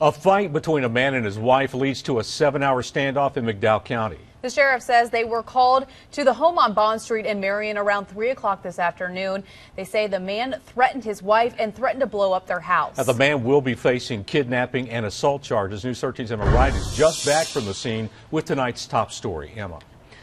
A fight between a man and his wife leads to a 7-hour standoff in McDowell County. The sheriff says they were called to the home on Bond Street in Marion around 3 o'clock this afternoon. They say the man threatened his wife and threatened to blow up their house. Now, the man will be facing kidnapping and assault charges. News 13's Emma Wright is just back from the scene with tonight's top story. Emma.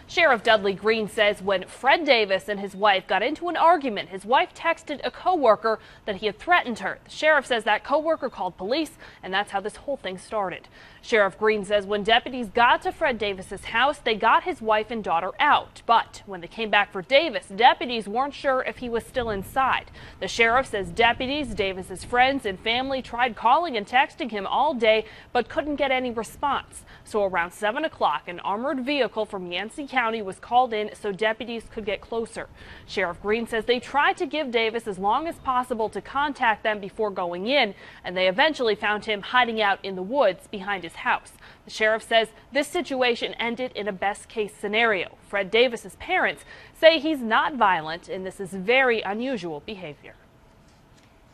Sheriff Dudley Green says when Fred Davis and his wife got into an argument, his wife texted a co-worker that he had threatened her. The sheriff says that co-worker called police, and that's how this whole thing started. Sheriff Green says when deputies got to Fred Davis's house, they got his wife and daughter out. But when they came back for Davis, deputies weren't sure if he was still inside. The sheriff says deputies, Davis's friends and family tried calling and texting him all day, but couldn't get any response. So around 7 o'clock, an armored vehicle from Yancey County was called in so deputies could get closer. Sheriff Green says they tried to give Davis as long as possible to contact them before going in, and they eventually found him hiding out in the woods behind his house. The sheriff says this situation ended in a best-case scenario. Fred Davis's parents say he's not violent, and this is very unusual behavior.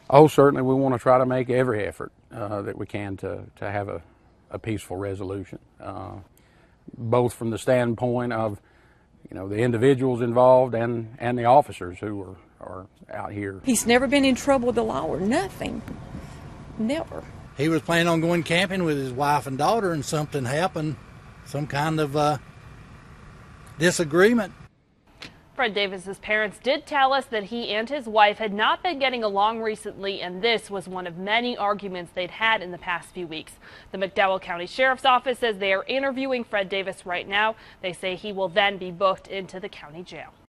Oh, certainly we want to try to make every effort that we can to have a peaceful resolution, both from the standpoint of the individuals involved and the officers who are out here. He's never been in trouble with the law or nothing. Never. He was planning on going camping with his wife and daughter, and something happened, some kind of disagreement. Fred Davis's parents did tell us that he and his wife had not been getting along recently, and this was one of many arguments they'd had in the past few weeks. The McDowell County Sheriff's Office says they are interviewing Fred Davis right now. They say he will then be booked into the county jail.